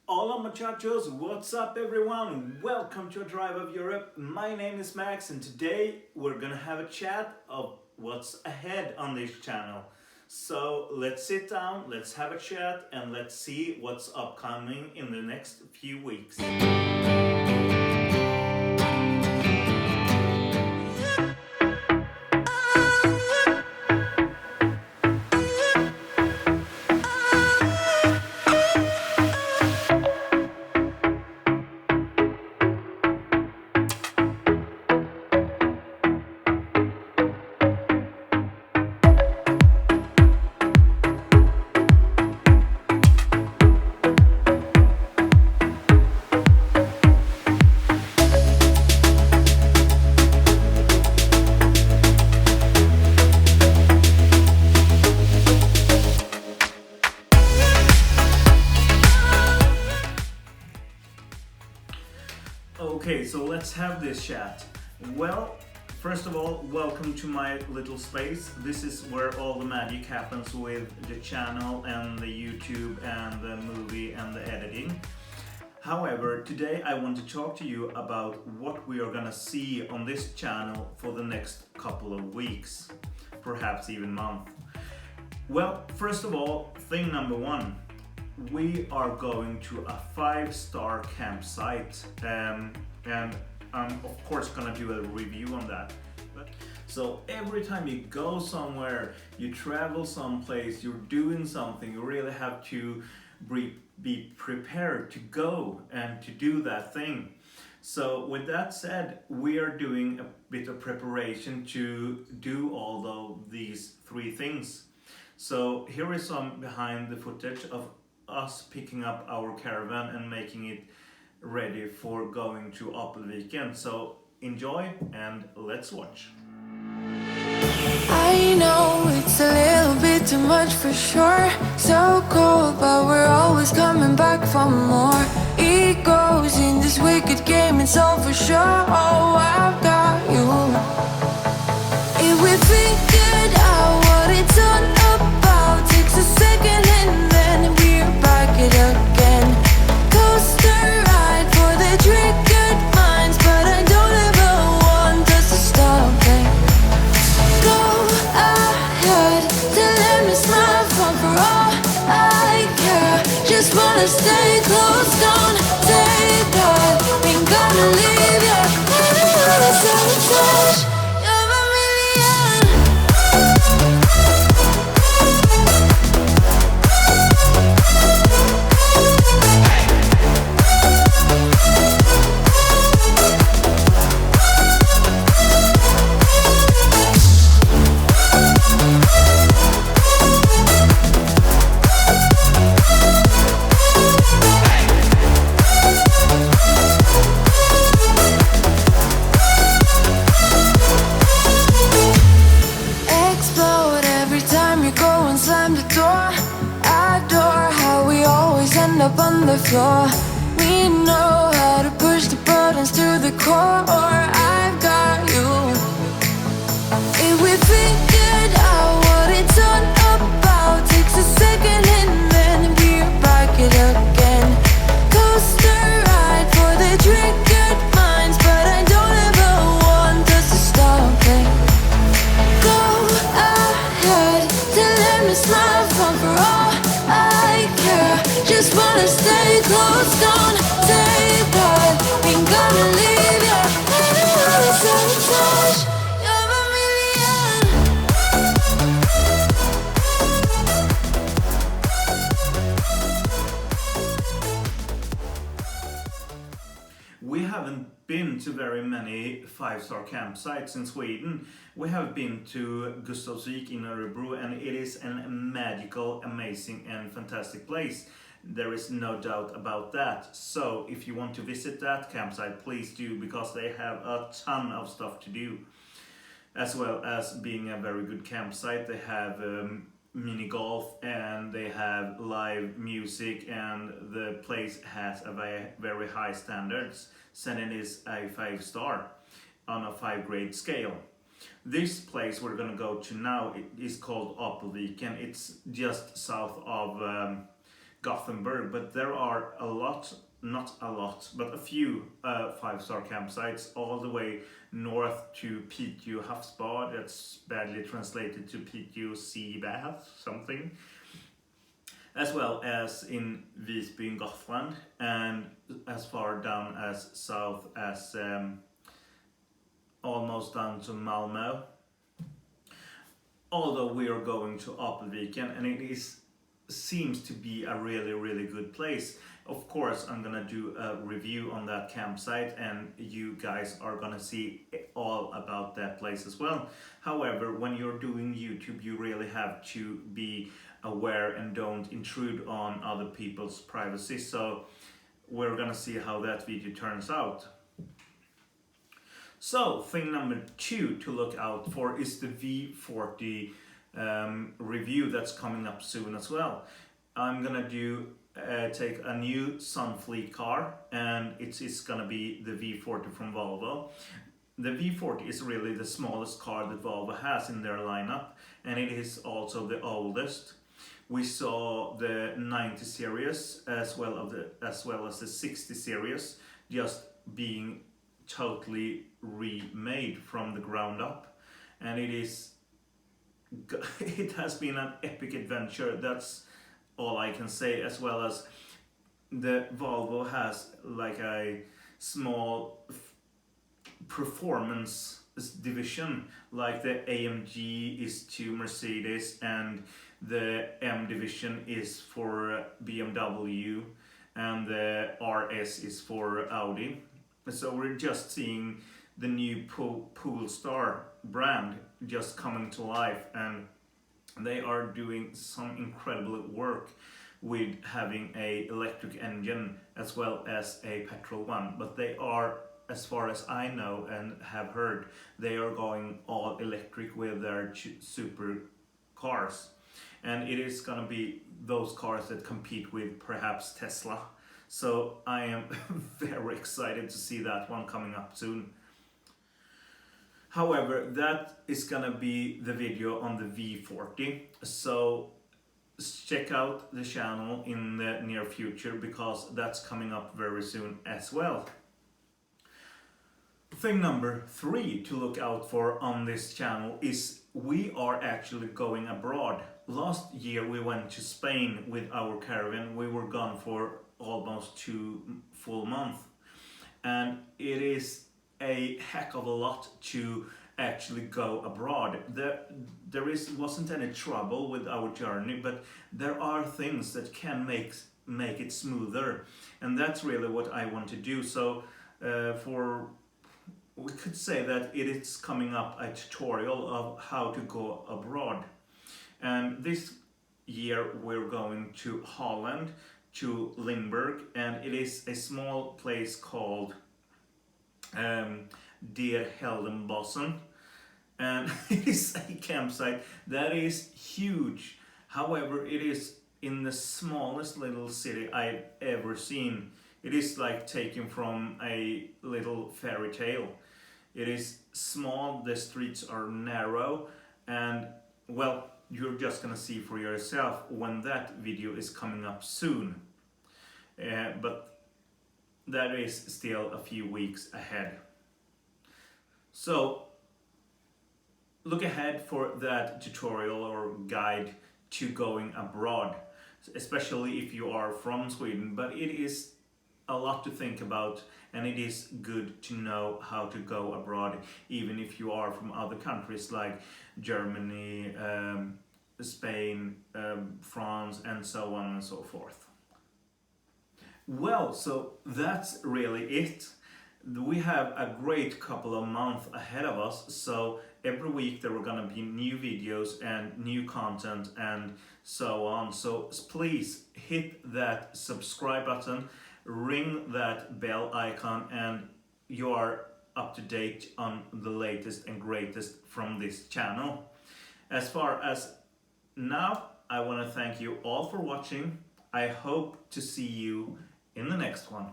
Hola muchachos, what's up everyone? Welcome to A Drive of Europe. My name is Max and today we're gonna have a chat of what's ahead on this channel. So let's sit down, let's have a chat and let's see what's upcoming in the next few weeks. Okay, so let's have this chat. Well, first of all, welcome to my little space. This is where all the magic happens with the channel and the YouTube and the movie and the editing. However, today I want to talk to you about what we are gonna see on this channel for the next couple of weeks, perhaps even month. Well, first of all, thing number one. We are going to a 5-star campsite and I'm of course gonna do a review on that. So every time you go somewhere, you travel someplace, you're doing something, you really have to be prepared to go and to do that thing. So with that said, we are doing a bit of preparation to do all of these 3 things. So here is some behind the footage of us picking up our caravan and making it ready for going to Apelviken. So enjoy and let's watch. I know it's a little bit too much for sure. So cold, but we're always coming back for more. It goes in this wicked game, it's all for sure. Oh, I've got you. If we figured out what it's all about, takes a second and then we're back it again. Coaster ride for the triggered minds, but I don't ever want us to stop. Go ahead, to let me smile for all I care. Just wanna stay close, don't take that. Ain't gonna leave ya. I don't wanna sabotage. You're a million. Explode every time you go and slam the door. Adore how we always end up on the floor. We know how to push the buttons to the core. I've got you. If we figured out what it's all about, takes a second and then we're back it again. Coaster ride for the triggered minds, but I don't ever want us to stop. Go ahead, to let me smile for all I care. Just wanna stay close, don't take that. Ain't gonna leave ya. I don't wanna sabotage. You're a million. We haven't been to very many 5-star campsites in Sweden. We have been to Gustavsvik in Örebro and it is a magical, amazing and fantastic place. There is no doubt about that. So if you want to visit that campsite, please do, because they have a ton of stuff to do. As well as being a very good campsite, they have mini golf and they have live music and the place has a very high standards, since it is a 5-star on a 5-grade scale. This place we're gonna go to now is called Apelviken. It's just south of Gothenburg, but there are a lot, not a lot, but a few 5-star campsites all the way north to Piteå Havsbad. That's badly translated to Piteå Sea Bath, something. As well as in Visby in Gotland, and as far down as south as almost down to Malmö. Although we are going to Apelviken, and it seems to be a really good place. Of course, I'm gonna do a review on that campsite, and you guys are gonna see all about that place as well. However, when you're doing YouTube, you really have to be aware and don't intrude on other people's privacy. So we're gonna see how that video turns out. So thing number 2 to look out for is the V40 review that's coming up soon as well. I'm gonna take a new Sunfleet car, and it's gonna be the V40 from Volvo. The V40 is really the smallest car that Volvo has in their lineup, and it is also the oldest. We saw the 90 series as well as the 60 series just being totally remade from the ground up, and it has been an epic adventure. That's all I can say. As well as the Volvo has like a small performance division, like the AMG is to Mercedes and the M division is for BMW and the RS is for Audi. So we're just seeing the new Polestar brand just coming to life, and they are doing some incredible work with having a electric engine as well as a petrol one. But they are, as far as I know and have heard, they are going all electric with their super cars. And it is gonna be those cars that compete with perhaps Tesla. So I am very excited to see that one coming up soon. However, that is gonna be the video on the V40. So check out the channel in the near future, because that's coming up very soon as well. Thing number 3 to look out for on this channel is we are actually going abroad. Last year we went to Spain with our caravan. We were gone for almost 2 full months, and it is a heck of a lot to actually go abroad. There wasn't any trouble with our journey, but there are things that can make it smoother, and that's really what I want to do. So we could say that it is coming up a tutorial of how to go abroad. And this year we're going to Holland, to Limburg, and it is a small place called Der Heldenbossen, and it is a campsite that is huge. However, it is in the smallest little city I've ever seen. It is like taken from a little fairy tale. It is small, the streets are narrow, and well, you're just gonna see for yourself when that video is coming up soon. But that is still a few weeks ahead. So look ahead for that tutorial or guide to going abroad, especially if you are from Sweden. But it is a lot to think about, and it is good to know how to go abroad, even if you are from other countries like Germany, Spain, France, and so on and so forth. Well, so that's really it. We have a great couple of months ahead of us, so every week there are gonna be new videos and new content and so on. So please hit that subscribe button, ring that bell icon, and you are up to date on the latest and greatest from this channel. As far as now, I want to thank you all for watching. I hope to see you in the next one.